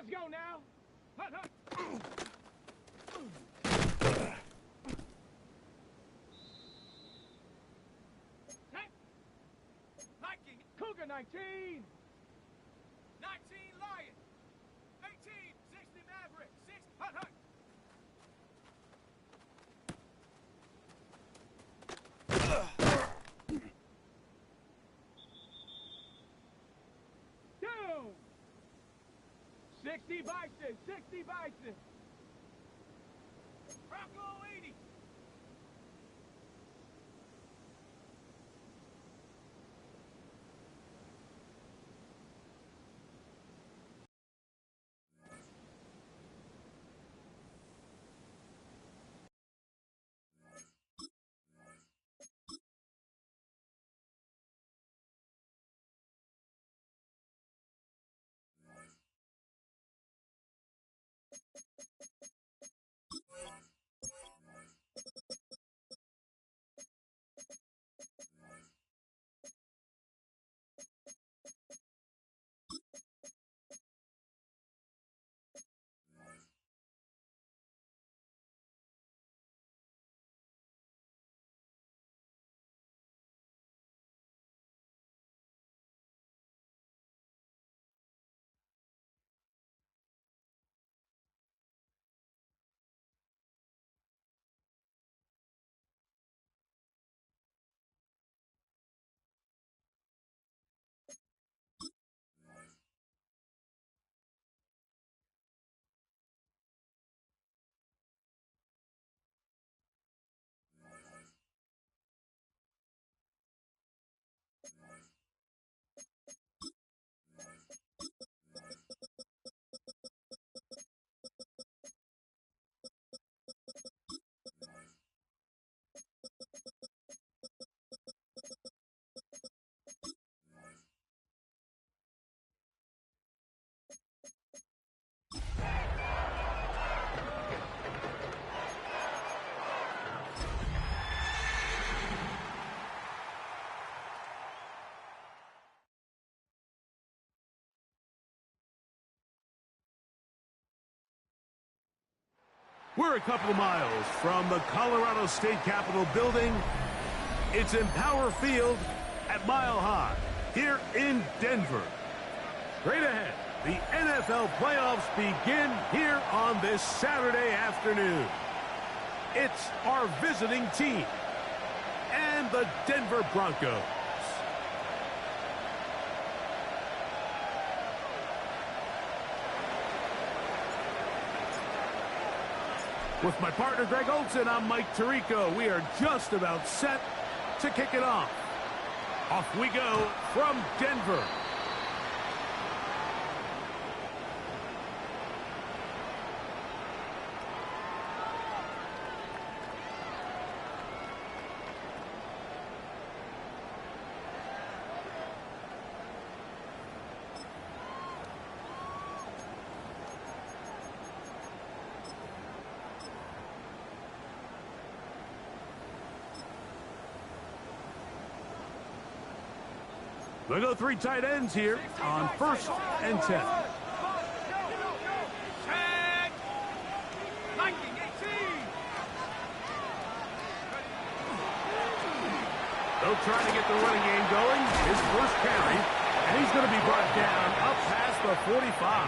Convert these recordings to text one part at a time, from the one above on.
Let's go now. Cougar 19. 19 Lion. 18 60 Maverick. 6 hut hut. Down. 60 Bison. 60 Bison. Bronco 80. We're a couple of miles from the Colorado State Capitol building. It's Empower Field at Mile High here in Denver. Straight ahead, the NFL playoffs begin here on this Saturday afternoon. It's our visiting team and the Denver Broncos. With my partner, Greg Olson, I'm Mike Tirico. We are just about set to kick it off. Off we go from Denver. We'll go 3 tight ends here on 1st and 10. They'll try to get the running game going. His first carry, and he's going to be brought down up past the 45.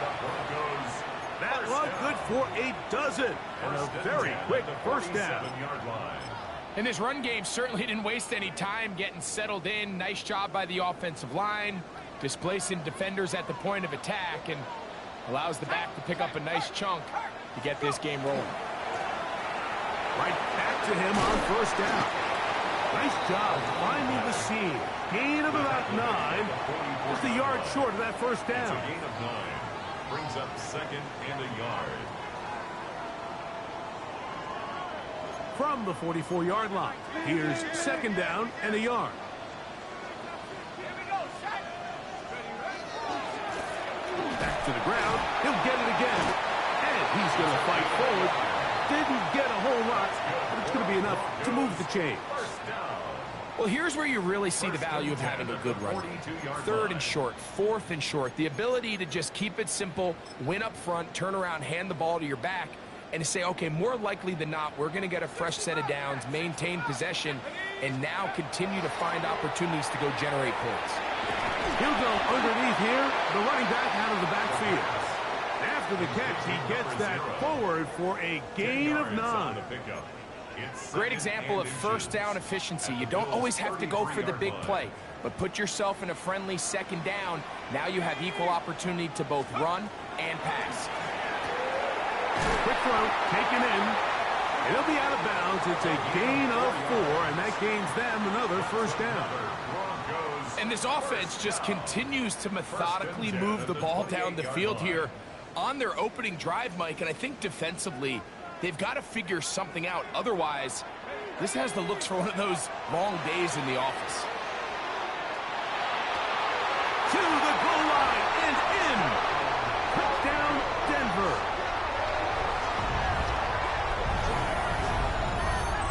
That run good for a dozen and a very quick first down. And this run game certainly didn't waste any time getting settled in. Nice job by the offensive line, displacing defenders at the point of attack, and allows the back to pick up a nice chunk to get this game rolling. Right back to him on first down. Nice job finding the seam. Gain of about 9. Just a yard short of that first down. It's a gain of 9. Brings up 2nd and a yard. From the 44-yard line, here's 2nd down and a yard. Back to the ground. He'll get it again. And he's going to fight forward. Didn't get a whole lot, but it's going to be enough to move the chains. First down. Well, here's where you really see the value of having a good run game. Third and short, fourth and short. The ability to just keep it simple, win up front, turn around, hand the ball to your back, and to say, okay, more likely than not, we're going to get a fresh set of downs, maintain possession, and now continue to find opportunities to go generate points. He'll go underneath here, the running back out of the backfield. After the catch, he gets that forward for a gain of 9. Great example of first down efficiency. You don't always have to go for the big play, but put yourself in a friendly second down. Now you have equal opportunity to both run and pass. Quick throw, taken in. It'll be out of bounds. It's a gain of 4, and that gains them another first down. And this offense just continues to methodically move the ball down the field here on their opening drive, Mike, and I think defensively, they've got to figure something out. Otherwise, this has the looks for one of those long days in the office. To the goal line and in. Touchdown, Denver.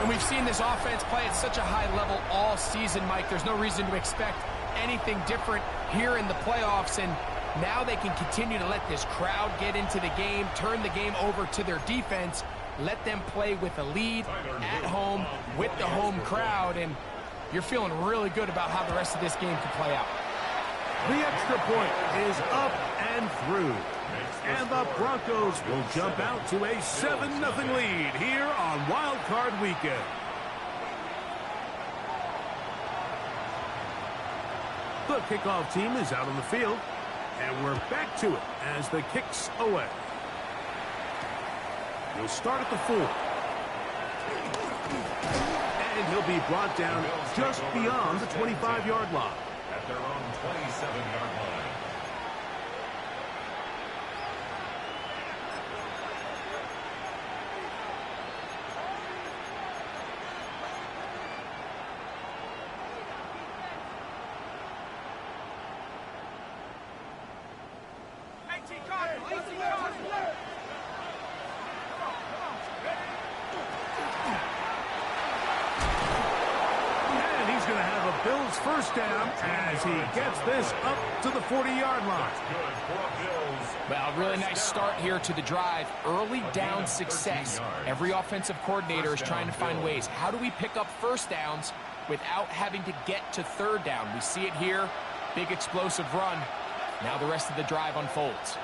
And we've seen this offense play at such a high level all season, Mike. There's no reason to expect anything different here in the playoffs, and now they can continue to let this crowd get into the game, turn the game over to their defense, let them play with a lead at home with the home crowd, and you're feeling really good about how the rest of this game can play out. The extra point is up and through. And the Broncos will jump out to a 7-0 lead here on Wild Card Weekend. The kickoff team is out on the field, and we're back to it as the kick's away. He'll start at the 4. And he'll be brought down just beyond the 25-yard line. At their own 27-yard line. Bills first down as he gets this up to the 40-yard line. Well, really nice start here to the drive. Early down success. Every offensive coordinator is trying to find ways. How do we pick up first downs without having to get to third down? We see it here. Big explosive run. Now the rest of the drive unfolds.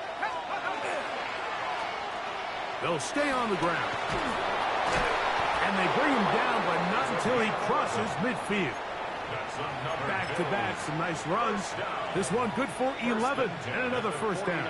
They'll stay on the ground. And they bring him down, but not until he crosses midfield. Back-to-back, some nice runs. This one good for 11 and another first down.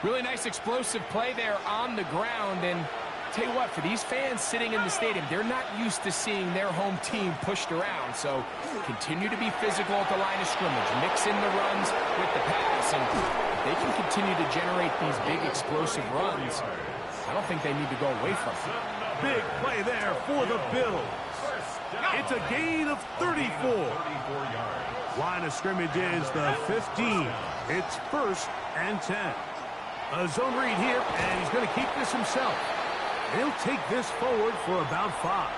Really nice explosive play there on the ground. And tell you what, for these fans sitting in the stadium, they're not used to seeing their home team pushed around. So continue to be physical at the line of scrimmage. Mix in the runs with the pass. And if they can continue to generate these big explosive runs, I don't think they need to go away from it. Big play there for the Bills. It's a gain of 34. Line of scrimmage is the 15. It's 1st and 10. A zone read here, and he's going to keep this himself. He'll take this forward for about 5.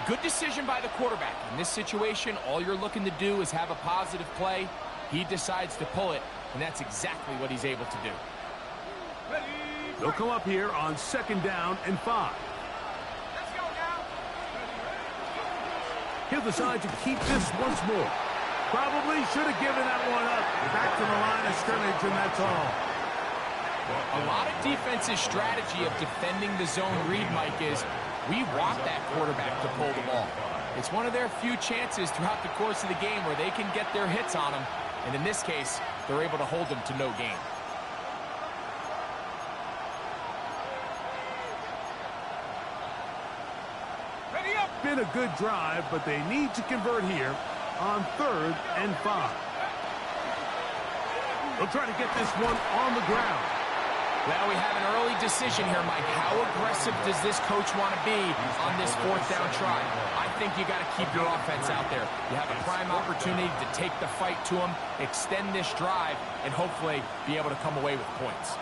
Good decision by the quarterback. In this situation, all you're looking to do is have a positive play. He decides to pull it, and that's exactly what he's able to do. They'll come up here on 2nd down and 5. He'll decide to keep this once more. Probably should have given that one up. Back to the line of scrimmage, and that's all. A lot of defense's strategy of defending the zone read, Mike, is we want that quarterback to pull the ball. It's one of their few chances throughout the course of the game where they can get their hits on him. And in this case, they're able to hold him to no gain. Been a good drive, but they need to convert here on 3rd and 5. They'll try to get this one on the ground. Well, we have an early decision here, Mike. How aggressive does this coach want to be on this 4th down try? I think you got to keep your offense out there. You have a prime opportunity to take the fight to them, extend this drive, and hopefully be able to come away with points.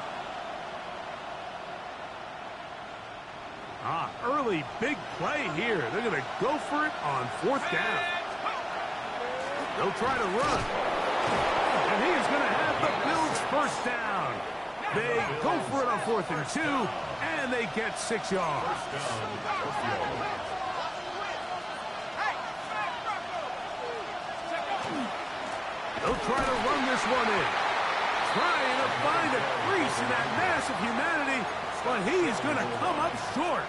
Early really big play here. They're going to go for it on 4th down. They'll try to run. And he is going to have the Bills' first down. They go for it on 4th and 2, and they get 6 yards. They'll try to run this one in. Trying to find a crease in that mass of humanity, but he is going to come up short.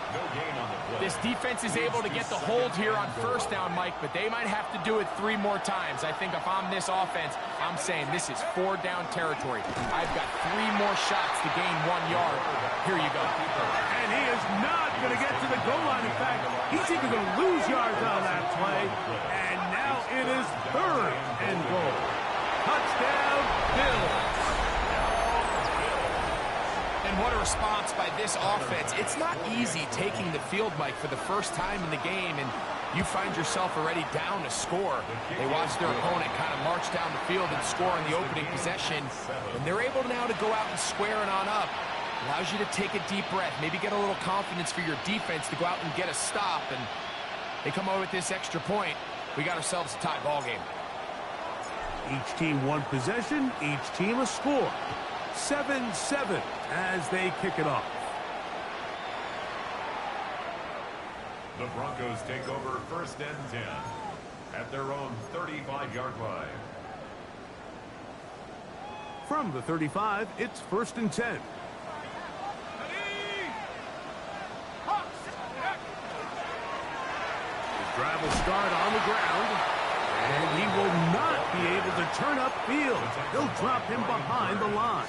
This defense is able to get the hold here on 1st down, Mike, but they might have to do it 3 more times. I think if I'm this offense, I'm saying this is 4-down territory. I've got 3 more shots to gain 1 yard. Here you go. And he is not going to get to the goal line. In fact, he's even going to lose yards on that play. And now it is 3rd and goal. Touchdown, Bills. And what a response by this offense. It's not easy taking the field, Mike, for the first time in the game, and you find yourself already down to score. They watch their opponent kind of march down the field and score in the opening possession, and they're able now to go out and square it on up. Allows you to take a deep breath, maybe get a little confidence for your defense to go out and get a stop, and they come away with this extra point. We got ourselves a tie ball game. Each team 1 possession, each team a score. 7-7 as they kick it off. The Broncos take over 1st and 10 at their own 35-yard line. From the 35, it's 1st and 10. His drive will start on the ground, and he will not be able to turn upfield. They'll drop him behind the line.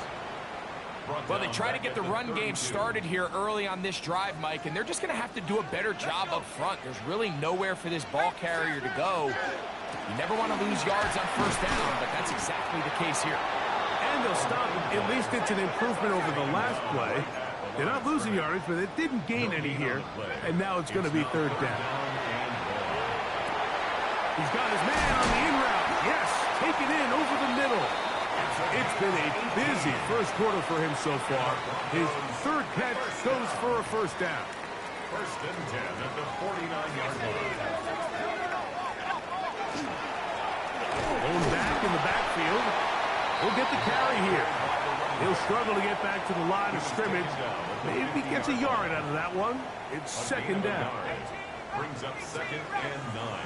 Well, they try to get the run game started here early on this drive, Mike, and they're just going to have to do a better job up front. There's really nowhere for this ball carrier to go. You never want to lose yards on 1st down, but that's exactly the case here. And they'll stop him. At least it's an improvement over the last play. They're not losing yardage, but it didn't gain any here. And now it's going to be 3rd down. He's got his man on the in route. Yes, taken in over the middle. It's been a busy first quarter for him so far. His 3rd catch goes for a 1st down. 1st and 10 at the 49-yard line. Going back in the backfield. He'll get the carry here. He'll struggle to get back to the line of scrimmage. Maybe gets a yard out of that one. It's 2nd down. Brings up 2nd and 9.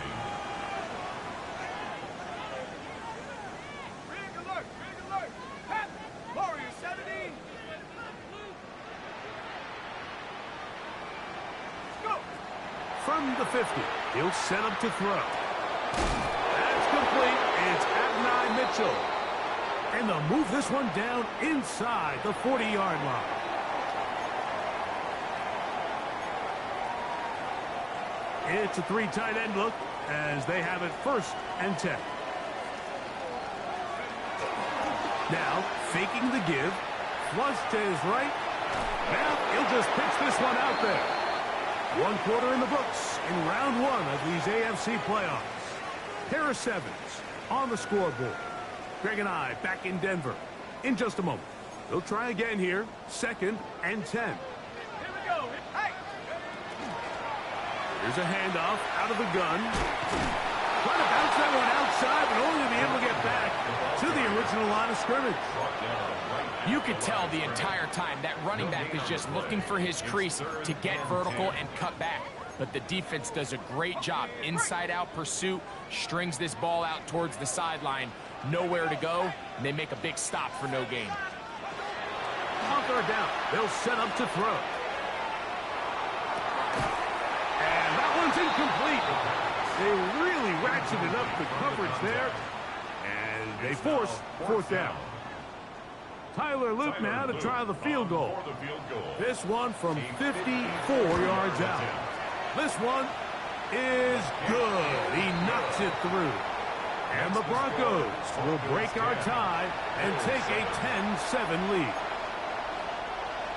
From the 50, he'll set up to throw. That's complete. It's Adonai Mitchell. And they'll move this one down inside the 40-yard line. It's a 3 tight end look as they have it 1st and 10. Now, faking the give. Flush to his right. Now, he'll just pitch this one out there. 1 quarter in the books in round 1 of these AFC playoffs. Harris Evans on the scoreboard. Greg and I back in Denver in just a moment. They'll try again here. 2nd and 10. Here we go. Hey! Here's a handoff out of the gun. Trying to bounce that one outside, but only to be able to get back to the original line of scrimmage. You could tell the entire time that running back is just looking for his crease to get vertical and cut back. But the defense does a great job. Inside-out pursuit, strings this ball out towards the sideline. Nowhere to go, and they make a big stop for no gain. On 3rd down, they'll set up to throw. And that one's incomplete. They really ratcheted up the coverage there. And they force 4th down. Tyler Luke now to try the field goal. This one from 54 yards out. This one is good. He knocks it through. And the Broncos will break our tie and take a 10-7 lead.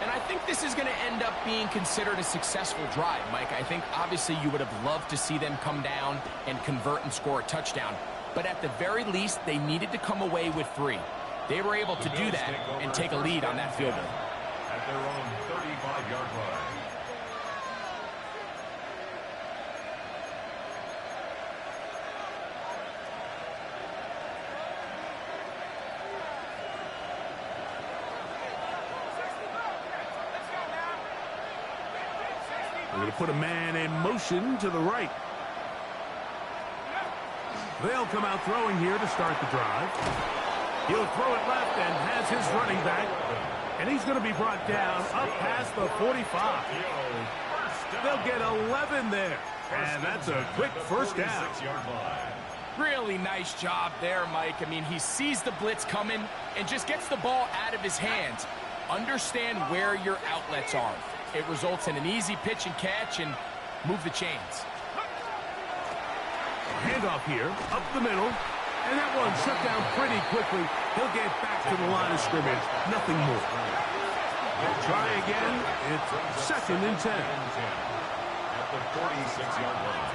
And I think this is going to end up being considered a successful drive, Mike. I think obviously you would have loved to see them come down and convert and score a touchdown. But at the very least, they needed to come away with 3. They were able to do that and take a lead on that field goal. At their own 35-yard line. They're going to put a man in motion to the right. They'll come out throwing here to start the drive. He'll throw it left and has his running back. And he's going to be brought down up past the 45. They'll get 11 there. And that's a quick first down. Really nice job there, Mike. I mean, he sees the blitz coming and just gets the ball out of his hands. Understand where your outlets are. It results in an easy pitch and catch and move the chains. Handoff here, up the middle. And that one shut down pretty quickly. He'll get back to the line of scrimmage. Nothing more. They'll try again. It's 2nd and 10. At the 46-yard line.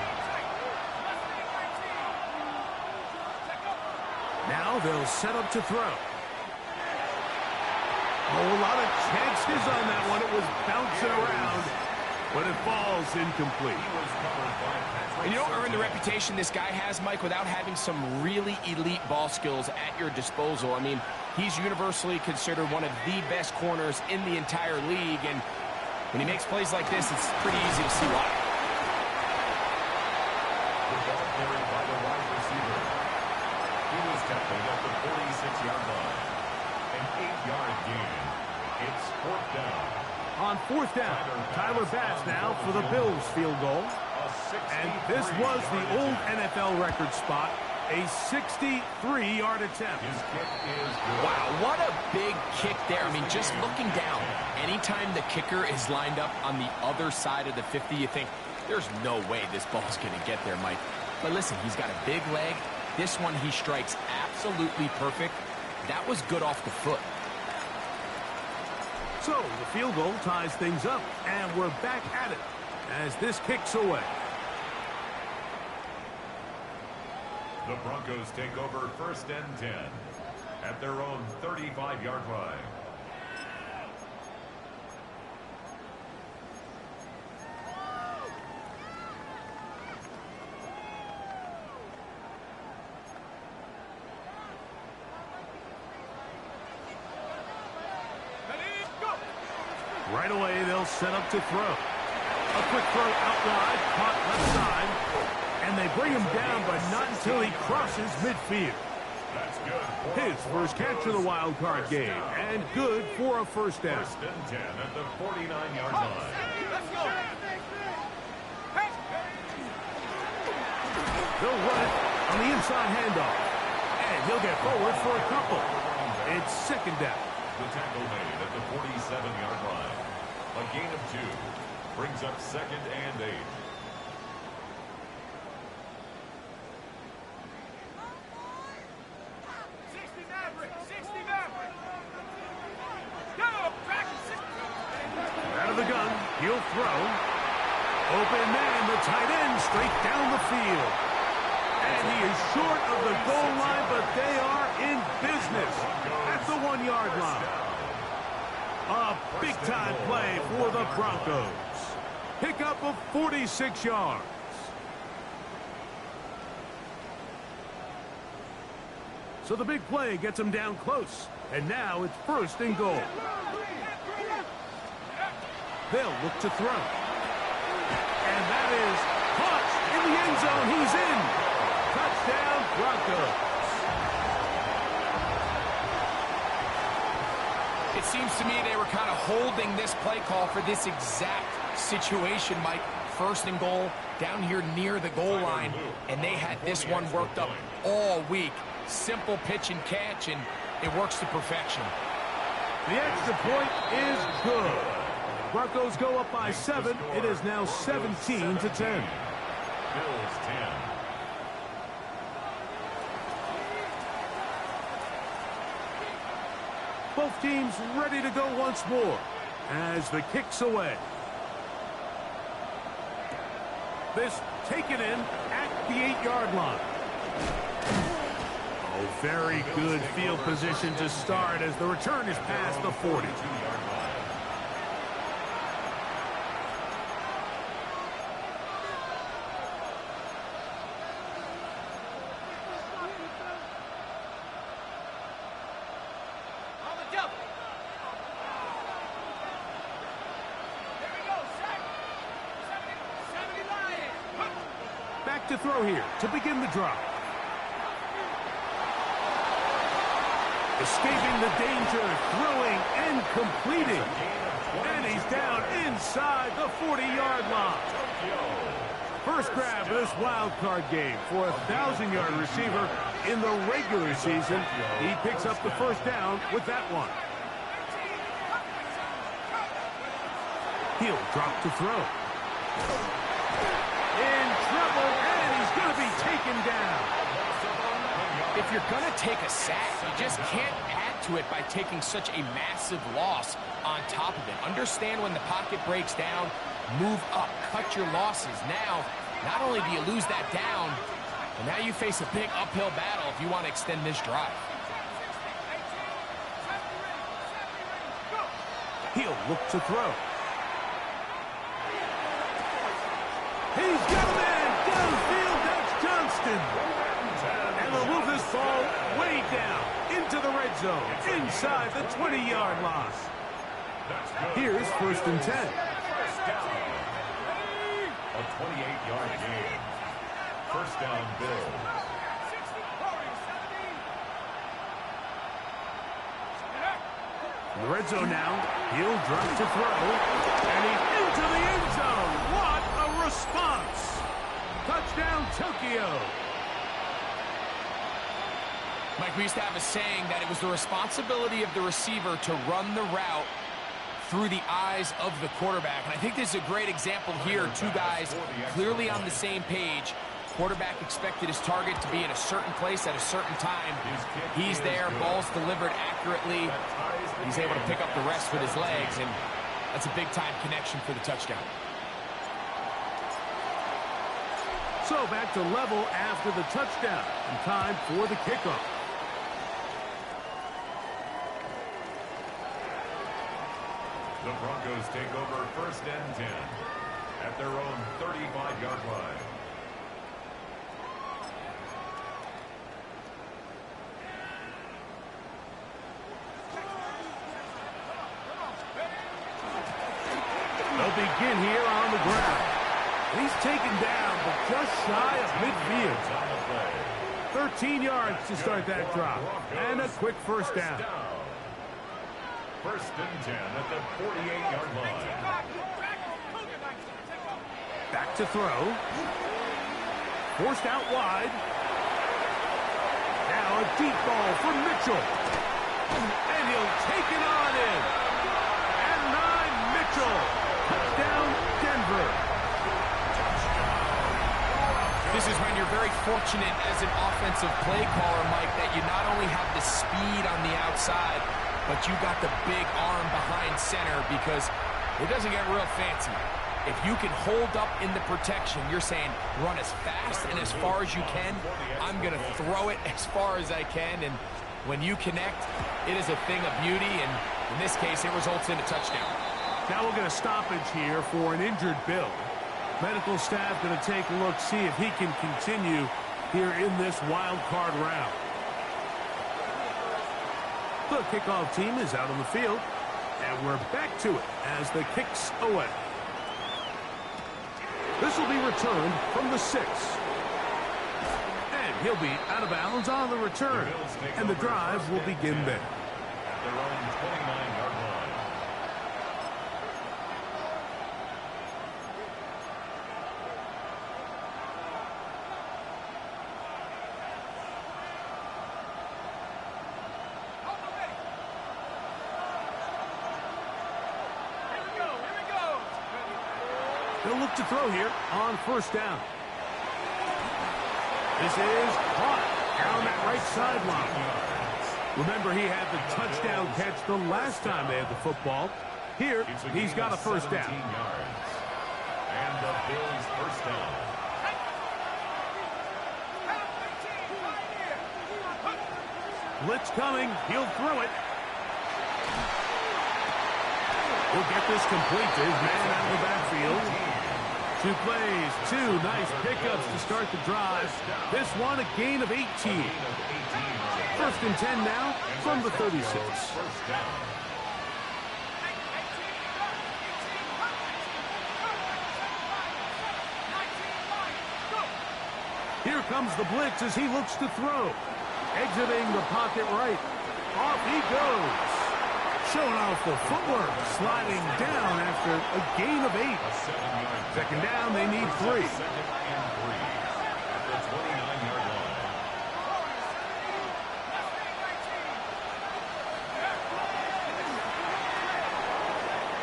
Now they'll set up to throw. Oh, a lot of chances on that one. It was bouncing around, but it falls incomplete. And you don't earn the reputation this guy has, Mike, without having some really elite ball skills at your disposal. I mean, he's universally considered one of the best corners in the entire league, and when he makes plays like this, it's pretty easy to see why. The ball carried by the wide receiver. He was tackled at the 46-yard line. An 8-yard gain. It's 4th down. On 4th down, Tyler Bass now for the Bills field goal. And this was the old NFL record spot, a 63-yard attempt. His kick is good. Wow, what a big kick there. I mean, just looking down, anytime the kicker is lined up on the other side of the 50, you think, there's no way this ball's going to get there, Mike. But listen, he's got a big leg. This one he strikes absolutely perfect. That was good off the foot. So the field goal ties things up, and we're back at it as this kicks away. The Broncos take over 1st and 10 at their own 35-yard line. Right away, they'll set up to throw. A quick throw out wide, caught left side. And they bring him down, but not until he crosses midfield. That's good. His first catch of the wild card game, and good for a first down. 1st and 10 at the 49-yard line. Let's go. They'll run it on the inside handoff. And he'll get forward for a couple. It's 2nd down. The tackle made at the 47-yard line. A gain of 2 brings up 2nd and 8. Out of the gun, he'll throw. Open man, the tight end, straight down the field. And he is short of the goal line, but they are in business at the 1-yard line. A big-time play for the Broncos. Pickup of 46 yards. So the big play gets him down close. And now it's 1st and goal. They'll look to throw. And that is caught in the end zone. He's in. Touchdown, Broncos. It seems to me they were kind of holding this play call for this exact situation, Mike. 1st and goal, down here near the goal line, and they had this one worked up all week. Simple pitch and catch, and it works to perfection. The extra point is good. Broncos go up by 7. It is now 17-10. Bills 10. Both teams ready to go once more as the kick's away. This taken in at the 8-yard line. Oh, very good field position to start as the return is past the 40. to throw here to begin the drive. Escaping the danger, throwing and completing. And he's down inside the 40-yard line. First grab of this wild card game for a 1,000-yard receiver in the regular season. He picks up the first down with that one. He'll drop to throw. In trouble, and he's going to be taken down. If you're going to take a sack, you just can't add to it by taking such a massive loss on top of it. Understand when the pocket breaks down, move up, cut your losses. Now, not only do you lose that down, but now you face a big uphill battle if you want to extend this drive. He'll look to throw. He's got a man downfield. That's Johnston. And they'll move this ball way down into the red zone, inside the 20-yard line. Here's 1st and 10. A 28-yard gain. First down, Bills. In the red zone now, he'll drop to throw, and he's into the end zone. What a response! Touchdown, Tokyo. Mike, we used to have a saying that it was the responsibility of the receiver to run the route through the eyes of the quarterback. And I think this is a great example here. Two guys clearly on the same page. Quarterback expected his target to be in a certain place at a certain time. He's there, ball's delivered accurately. He's able to pick up the rest with his legs, and that's a big-time connection for the touchdown. So back to level after the touchdown, and time for the kickoff. The Broncos take over 1st and 10 at their own 35-yard line. They'll begin here on the ground. He's taken down, but just shy of midfield. 13 yards to start that drop, and a quick first down. 1st and 10 at the 48-yard line. Back to throw. Forced out wide. Now a deep ball for Mitchell. And he'll take it on in. And 9, Mitchell. Touchdown, Denver. This is when you're very fortunate as an offensive play caller, Mike, that you not only have the speed on the outside, but you got the big arm behind center, because it doesn't get real fancy. If you can hold up in the protection, you're saying run as fast and as far as you can. I'm going to throw it as far as I can, and when you connect, it is a thing of beauty, and in this case, it results in a touchdown. Now we'll get a stoppage here for an injured Bill. Medical staff going to take a look, see if he can continue here in this wild card round. The kickoff team is out on the field, and we're back to it as the kick's away. This will be returned from the 6. And he'll be out of bounds on the return, and the drive will begin there. At their own 29-yard line. They'll look to throw here on 1st down. This is caught down that right sideline. Remember, he had the touchdown catch the last time they had the football. Here, he's got a 1st down. And the Bills' 1st down. Blitz coming. He'll throw it. He'll get this complete to his man out of the backfield. 2 plays, 2 nice pickups to start the drive. This one, a gain of 18. 1st and 10 now from the 36. Here comes the blitz as he looks to throw. Exiting the pocket right. Off he goes. Showing off the footwork. Sliding down after a gain of 8. Second down, they need 3. Second and 3 at the 29-yard line.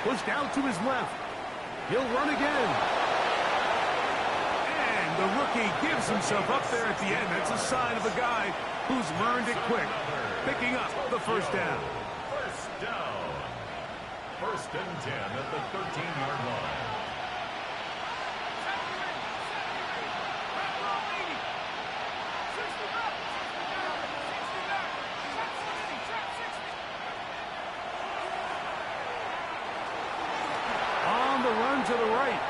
Pushed out to his left. He'll run again. And the rookie gives himself up there at the end. That's a sign of a guy who's learned it quick. Picking up the first down. First down. First and 10 at the 13-yard line. On the run to the right.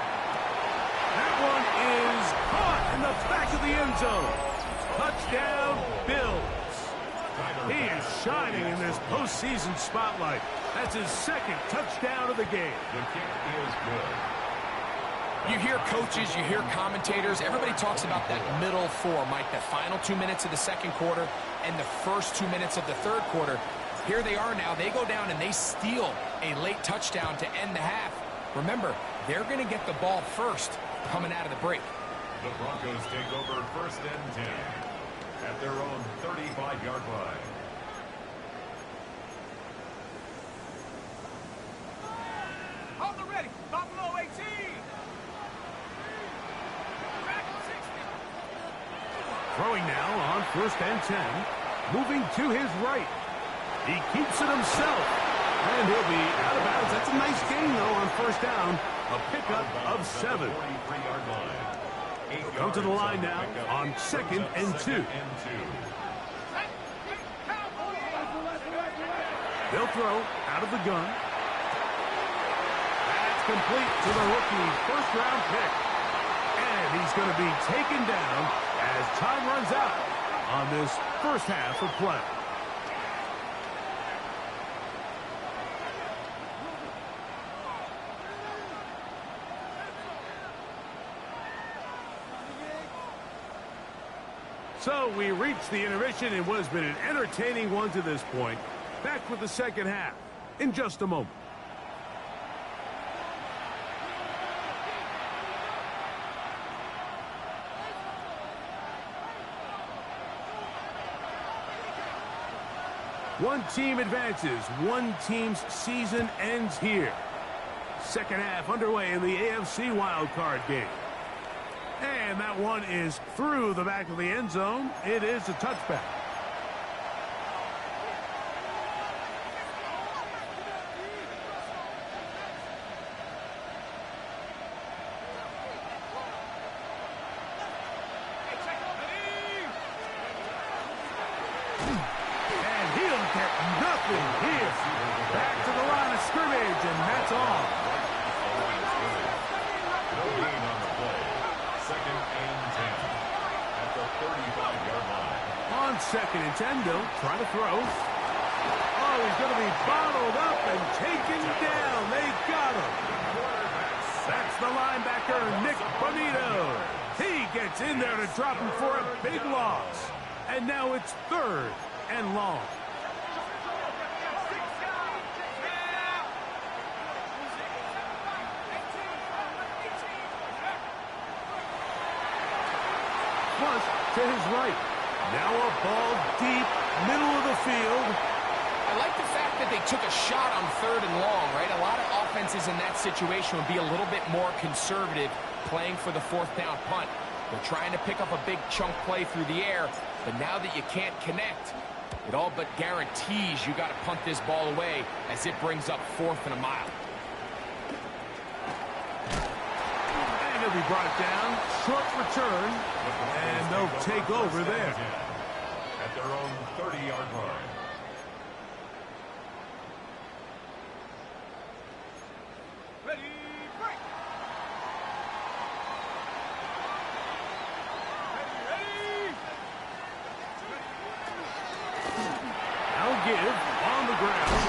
That one is caught in the back of the end zone. Touchdown, Bills. He is shining in this postseason spotlight. That's his second touchdown of the game. The kick is good. You hear coaches, you hear commentators, everybody talks about that middle four, Mike, the final 2 minutes of the second quarter and the first 2 minutes of the third quarter. Here they are now. They go down and they steal a late touchdown to end the half. Remember, they're going to get the ball first coming out of the break. The Broncos take over first and 10 at their own 35-yard line. On the ready. Buffalo 18. Throwing now on first and 10. Moving to his right. He keeps it himself. And he'll be out of bounds. That's a nice gain, though, on first down. A pickup of 7. Come to the line now on second and 2. They'll throw out of the gun. That's complete to the rookie first-round pick. And he's going to be taken down as time runs out on this first half of play. So we reached the intermission in what has been an entertaining one to this point. Back with the second half in just a moment. One team advances. One team's season ends here. Second half underway in the AFC wildcard game. And that one is through the back of the end zone. It is a touchback. And he'll get nothing here. Back to the line of scrimmage, and that's all. No gain on the play. Second and 10 at the 35-yard line. On second and 10, they'll try to throw. Oh, he's going to be bottled up and taken down. They got him. That's the linebacker, Nick Bonito. He gets in there to drop him for a big loss. And now it's third and long. Plus to his right. Now a ball deep, middle of the field. I like the fact that they took a shot on third and long, right? A lot of offenses in that situation would be a little bit more conservative playing for the fourth down punt. They're trying to pick up a big chunk play through the air, but now that you can't connect, it all but guarantees you got to punt this ball away as it brings up fourth and a mile. And he'll be brought down. Short return. And they'll take over there. At their own 30-yard line. Ready, break. Ready. I'll give on the ground.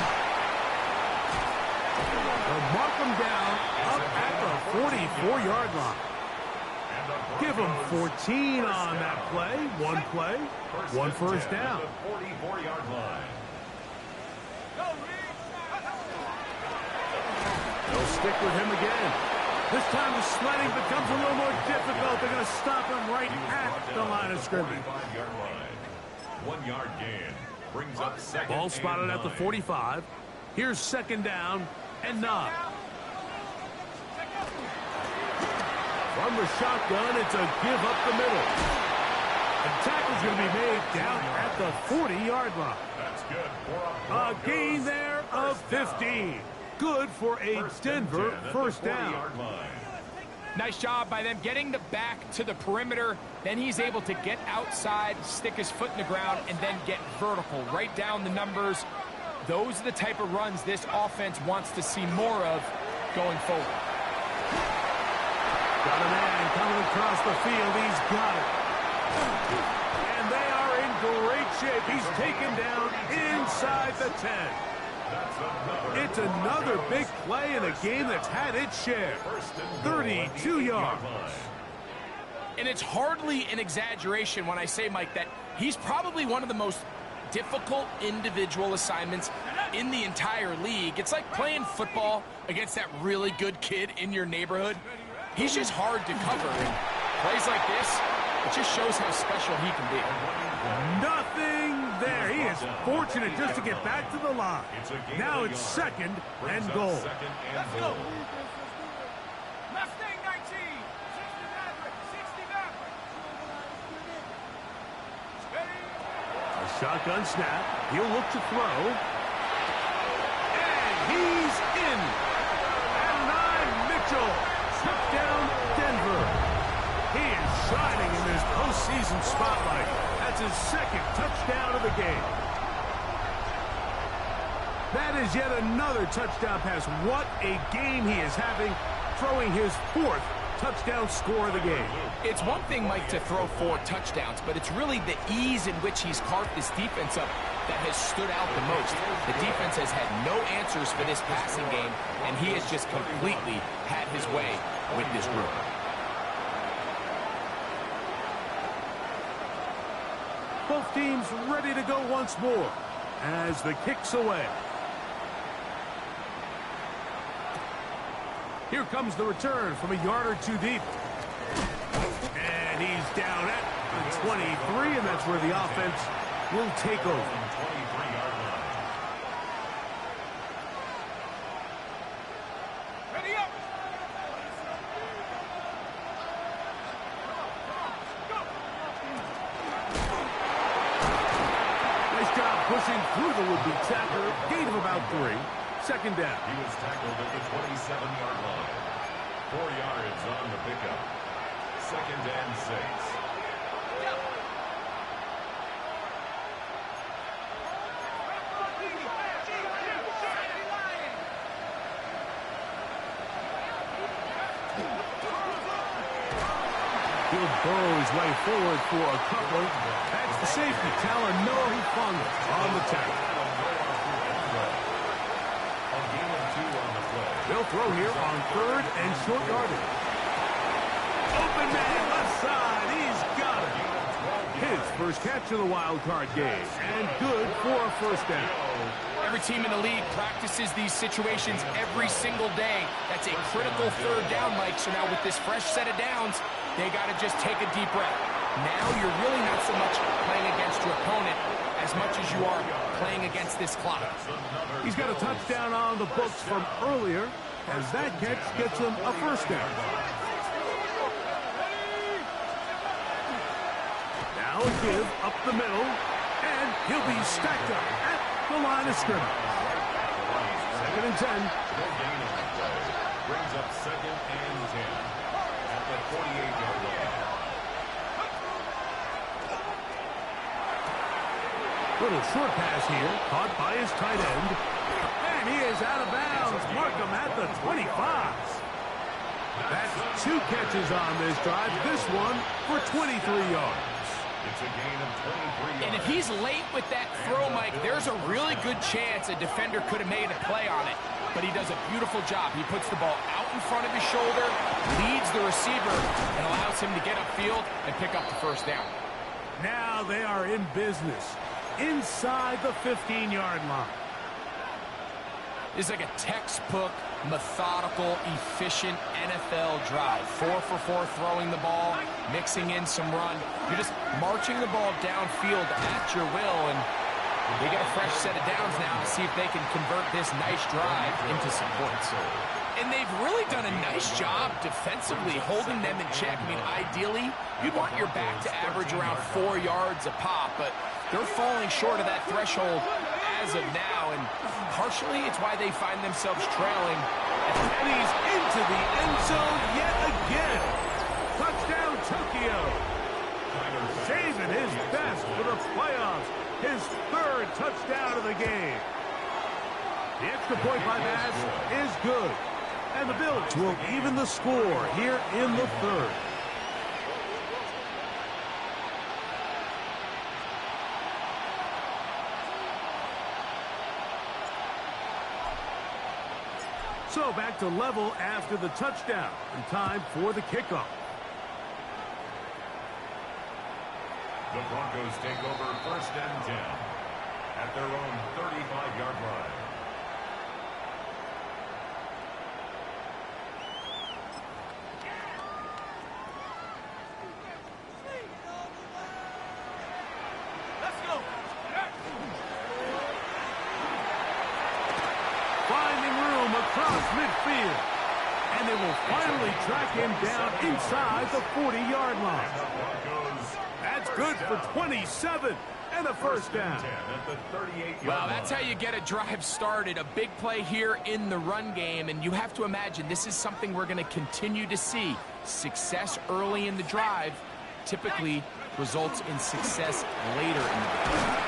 They'll mark him down up at the 44-yard line. And the Give him 14 on that play. One first down. 44-yard line. They'll stick with him again. This time the sledding becomes a little more difficult. They're going to stop him right at the line of scrimmage. 45-yard line. 1 yard gain. Brings up second. Ball spotted at the 45. Here's second down and 9. From the shotgun, it's a give up the middle. The tackle's going to be made down at the 40-yard line. That's good. A gain there of 15. Good for a Denver first down. Nice job by them getting the back to the perimeter. Then he's able to get outside, stick his foot in the ground, and then get vertical. Right down the numbers. Those are the type of runs this offense wants to see more of going forward. Got a man coming across the field. He's got it. And they are in great shape. He's taken down inside the 10. It's another big play in a game that's had its share. 32 yards. And it's hardly an exaggeration when I say, Mike, that he's probably one of the most difficult individual assignments in the entire league. It's like playing football against that really good kid in your neighborhood. He's just hard to cover. And plays like this, it just shows how special he can be. Nothing there. He is fortunate just to get back to the line. Now it's second and goal. Let's go. Mustang 19. 69. A shotgun snap. He'll look to throw. And he's in. And 9, Mitchell. Touchdown, Denver. He is shining in this postseason spotlight. That's his second touchdown of the game. That is yet another touchdown pass. What a game he is having, throwing his 4th touchdown score of the game. It's one thing, Mike, to throw 4 touchdowns, but it's really the ease in which he's carved this defense up that has stood out the most. The defense has had no answers for this passing game, and he has just completely had his way with this group. Both teams ready to go once more as the kick's away. Here comes the return from a yard or 2 deep. And he's down at the 23, and that's where the offense will take over. Ready up. Nice job pushing through the would-be tackler. Gain of about 3. Second down. He was tackled at the 27-yard line. 4 yards on the pickup. Second and 6. He'll burrow his way forward for a couple. That's the safety, Talanoa Hufanga on the tackle. They'll throw here on 3rd and short yardage. Open man left side. He's got it. His first catch of the wild card game. And good for a first down. Every team in the league practices these situations every single day. That's a critical 3rd down, Mike. So now with this fresh set of downs, they got to just take a deep breath. Now you're really not so much playing against your opponent as much as you are playing against this clock. He's got a touchdown on the books from earlier, as that catch gets him a first down. Now a give up the middle, and he'll be stacked up at the line of scrimmage. Second and 10. Brings up second and 10 at the 48-yard line. Little short pass here, caught by his tight end. And he is out of bounds. Mark him at the 25. That's 2 catches on this drive. This one for 23 yards. It's a gain of 23 yards. And if he's late with that throw, Mike, there's a really good chance a defender could have made a play on it. But he does a beautiful job. He puts the ball out in front of his shoulder, leads the receiver, and allows him to get upfield and pick up the first down. Now they are in business inside the 15-yard line. It's like a textbook, methodical, efficient NFL drive. 4 for 4 throwing the ball, mixing in some run. You're just marching the ball downfield at your will, and they get a fresh set of downs now to see if they can convert this nice drive into some points. And they've really done a nice job defensively holding them in check. I mean, ideally, you'd want your back to average around 4 yards a pop, but they're falling short of that threshold as of now, and partially it's why they find themselves trailing. And he's into the end zone yet again. Touchdown, Tokyo. Saving his best for the playoffs. His third touchdown of the game. The extra point by Bass is good. And the Bills will even the score here in the third. So back to level after the touchdown, and time for the kickoff. The Broncos take over 1st and 10 at their own 35-yard line. Let's go. Finding room across midfield. And they will finally track him down inside the 40-yard line. That's good for 27 and a first down. Well, that's how you get a drive started. A big play here in the run game, and you have to imagine this is something we're going to continue to see. Success early in the drive typically results in success later in the drive.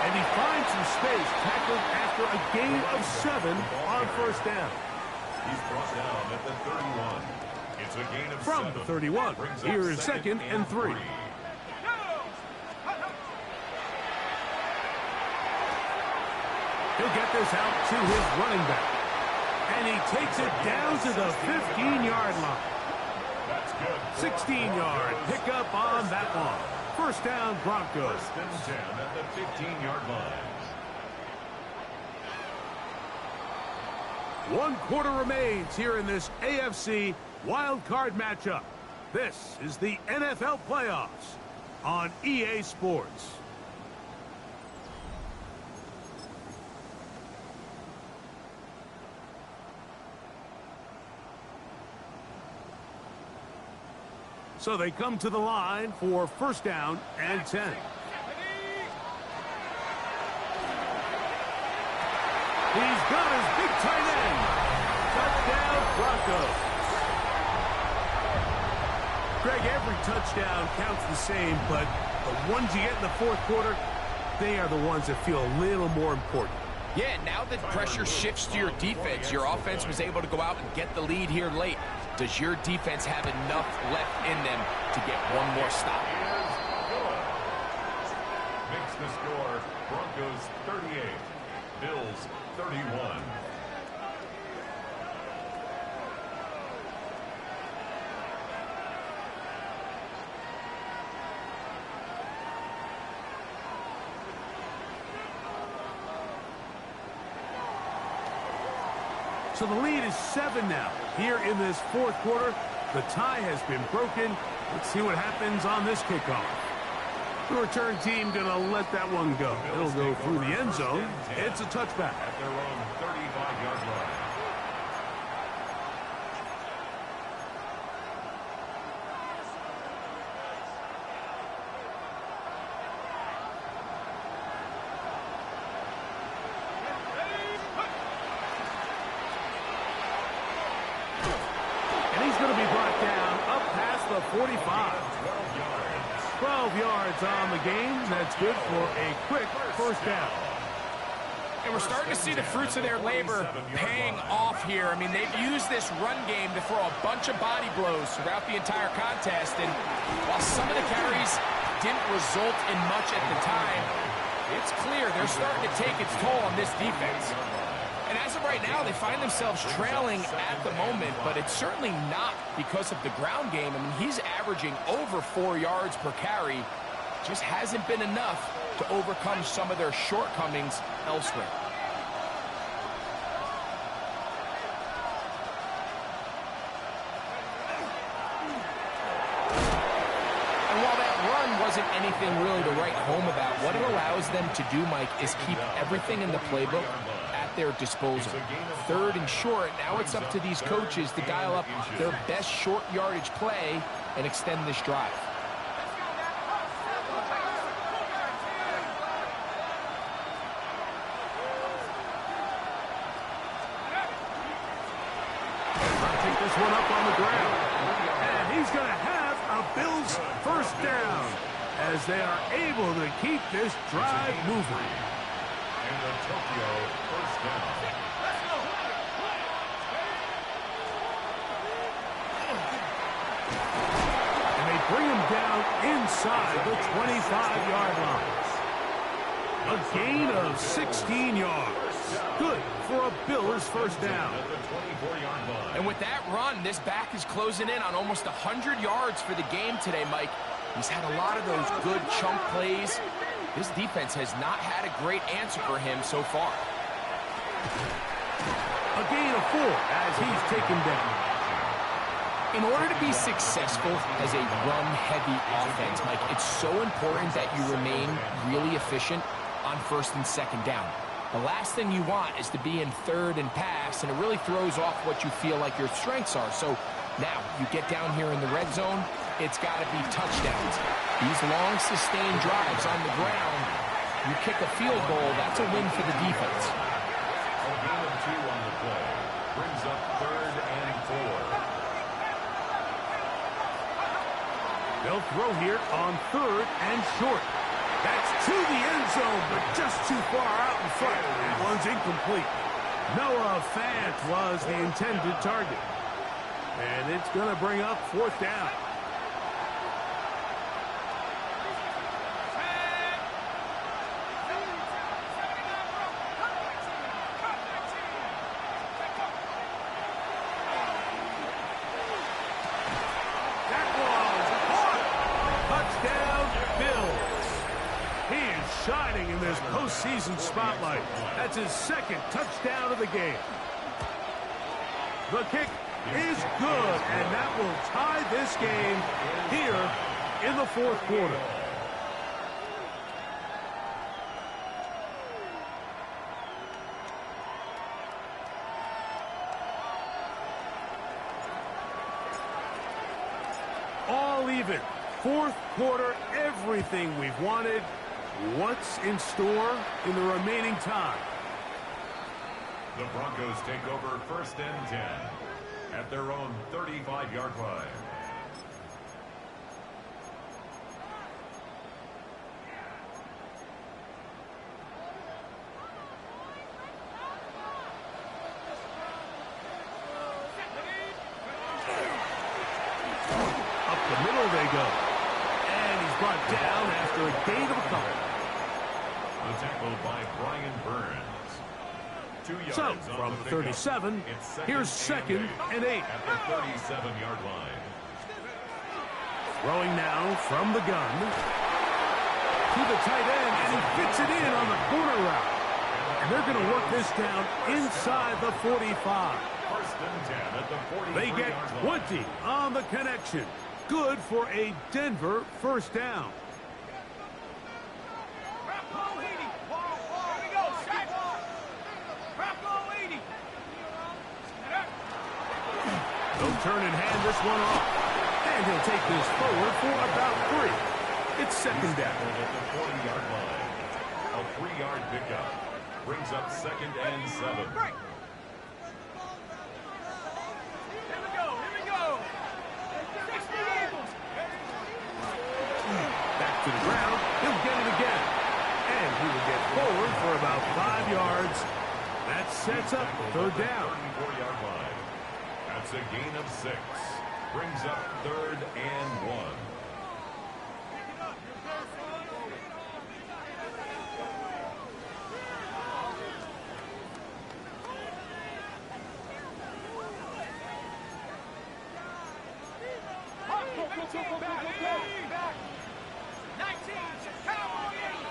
And he finds some space, tackled after a gain of 7 on first down. He's brought down at the 31. It's a gain of From 7. the 31, here is 2nd and 3. He'll get this out to his running back. And he takes it down to the 15-yard line. That's good. 16-yard pickup on that one. First down, Broncos. 1st and 10 at the 15-yard line. 1 quarter remains here in this AFC wild card matchup. This is the NFL playoffs on EA Sports. So they come to the line for first down and 10. He's got his big tight end. Touchdown, Broncos. Greg, every touchdown counts the same, but the ones you get in the fourth quarter, they are the ones that feel a little more important. Yeah, now that pressure shifts to your defense, your offense was able to go out and get the lead here late. Does your defense have enough left in them to get one more stop? Makes the score Broncos 38, Bills 31. So the lead is 7 now. Here in this fourth quarter, the tie has been broken. Let's see what happens on this kickoff. The return team going to let that one go. It'll go through the end zone. It's a touchback. At their own 35-yard line. And he's going to be brought down up past the 45. 12 yards on the game. That's good for a quick first down. And we're starting to see the fruits of their labor paying off here. I mean, they've used this run game to throw a bunch of body blows throughout the entire contest. And while some of the carries didn't result in much at the time, it's clear they're starting to take its toll on this defense. And as of right now, they find themselves trailing at the moment, but it's certainly not because of the ground game. I mean, he's averaging over 4 yards per carry. Just hasn't been enough to overcome some of their shortcomings elsewhere. And while that run wasn't anything really to write home about, what it allows them to do, Mike, is keep everything in the playbook at their disposal. 3rd and short, now it's up to these coaches to dial up their best short yardage play and extend this drive. Take this one up on the ground. And he's going to have a Bills first down as they are able to keep this drive moving. And the Tokyo first down. And they bring him down inside the 25-yard line. A gain of 16 yards. Good for a Bills first down. And with that run, this back is closing in on almost 100 yards for the game today, Mike. He's had a lot of those good chunk plays. This defense has not had a great answer for him so far. A gain of 4 as he's taken down. In order to be successful as a run-heavy offense, Mike, it's so important that you remain really efficient on 1st and 2nd down. The last thing you want is to be in 3rd and pass, and it really throws off what you feel like your strengths are. So now you get down here in the red zone, it's got to be touchdowns. These long, sustained drives on the ground, you kick a field goal, that's a win for the defense. A gain of 2 on the play. Brings up 3rd and 4. They'll throw here on 3rd and short. That's to the end zone, but just too far out in front. That one's incomplete. Noah Fant was the intended target. And it's going to bring up 4th down. Shining in this postseason spotlight. That's his 2nd touchdown of the game. The kick is good, and that will tie this game here in the 4th quarter. All even. 4th quarter, everything we've wanted. What's in store in the remaining time? The Broncos take over 1st and 10 at their own 35-yard line. Up the middle they go. And he's brought down after a gain of a couple. The tackle by Brian Burns. 2 yards So, on from the 37, here's 2nd and 8. At the 37-yard line. Throwing now from the gun. To the tight end, and he fits it in on the corner route. And they're going to work this down inside the 45. 1st and 10 at the 43-yard line. They get 20 on the connection. Good for a Denver first down. They'll turn and hand this one off. And he'll take this forward for about 3. It's 2nd down. At the 40-yard line. A 3-yard pickup. Brings up 2nd and 7. Back to the ground. He'll get it again. And he will get forward for about 5 yards. That sets up 3rd down. 34-yard line. That's a gain of 6. Brings up 3rd and 1. Back. 19. Cowboy 80.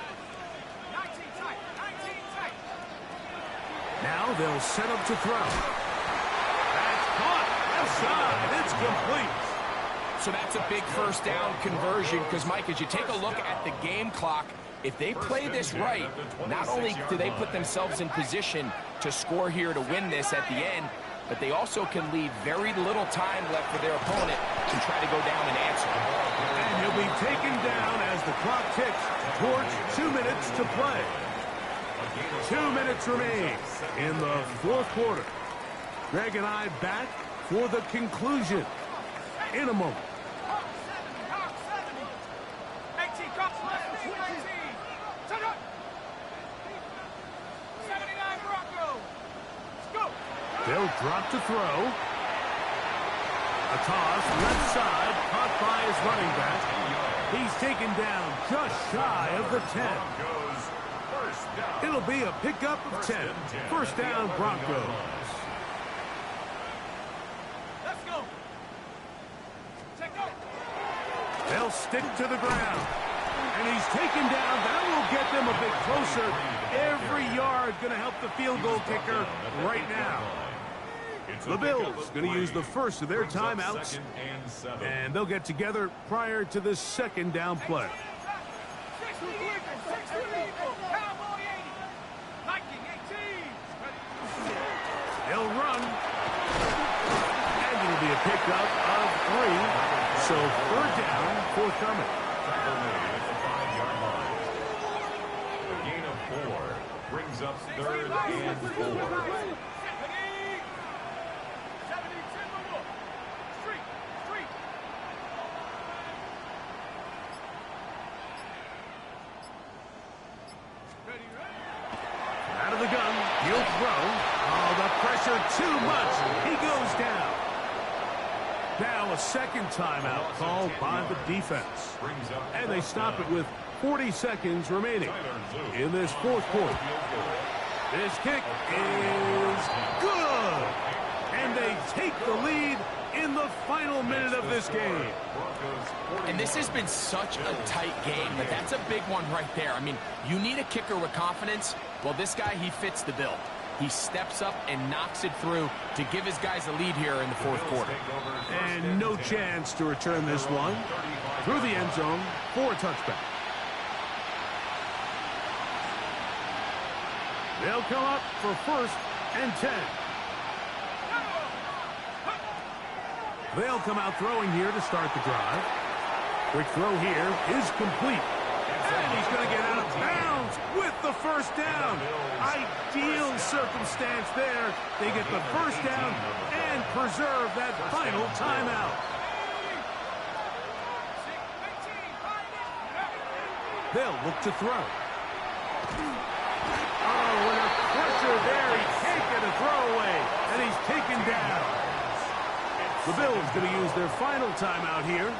19 tight. 19 tight. Now they'll set up to throw. That's caught. Left side. It's complete. So that's a big first down conversion because, Mike, as you take a look at the game clock, if they play this right, not only do they put themselves in position to score here to win this at the end, but they also can leave very little time left for their opponent to try to go down and answer. And he'll be taken down as the clock ticks towards 2 minutes to play. 2 minutes remain in the fourth quarter. Greg and I back for the conclusion in a moment. 18 cops left. 19. Set up. 79 Broncos. Let's go. They'll drop to throw. A toss, left side, caught by his running back. He's taken down just shy of the 10. It'll be a pickup of 10. First down, Broncos. Let's go. Check go. They'll stick to the ground. And he's taken down. That will get them a bit closer. Every yard going to help the field goal kicker right now. The Bills going to use the first of their timeouts. And they'll get together prior to the second down play. 60 equal. Cowboy 80. Viking 18. They'll run. And it'll be a pickup of 3. So third down forthcoming. A gain of 4 brings up third and 4. Out of the gun, he'll throw. Oh, the pressure too much. He goes down. Now a second timeout called by the defense. And they stop it with 40 seconds remaining in this fourth quarter. This kick is good. And they take the lead in the final minute of this game. And this has been such a tight game, but that's a big one right there. I mean, you need a kicker with confidence. Well, this guy, he fits the bill. He steps up and knocks it through to give his guys a lead here in the fourth quarter. And no chance to return this one through the end zone for a touchback. They'll come up for first and 10. They'll come out throwing here to start the drive. Quick throw here is complete. And he's going to get out of bounds with the first down. Ideal circumstance there. They get the first down and preserve that final timeout. They'll look to throw. Oh, and a pressure there. He can't get a throwaway. And he's taken down. The Bills going to use their final timeout here.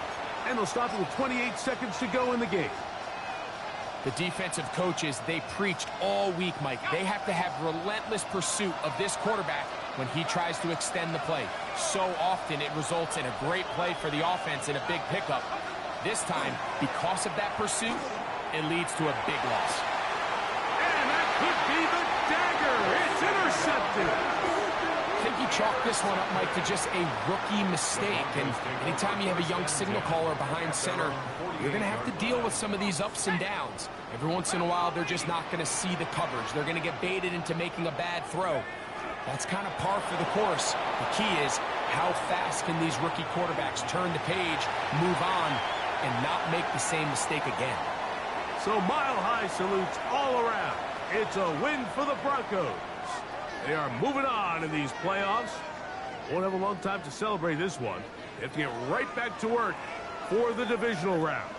And they'll stop it with 28 seconds to go in the game. The defensive coaches, they preached all week, Mike. They have to have relentless pursuit of this quarterback when he tries to extend the play. So often it results in a great play for the offense and a big pickup. This time, because of that pursuit, it leads to a big loss. And that could be the dagger. It's intercepted. I think you chalk this one up, Mike, to just a rookie mistake. And anytime you have a young signal caller behind center, you're going to have to deal with some of these ups and downs. Every once in a while, they're just not going to see the coverage. They're going to get baited into making a bad throw. That's kind of par for the course. The key is how fast can these rookie quarterbacks turn the page, move on, and not make the same mistake again. So mile-high salutes all around. It's a win for the Broncos. They are moving on in these playoffs. Won't have a long time to celebrate this one. They have to get right back to work for the divisional round.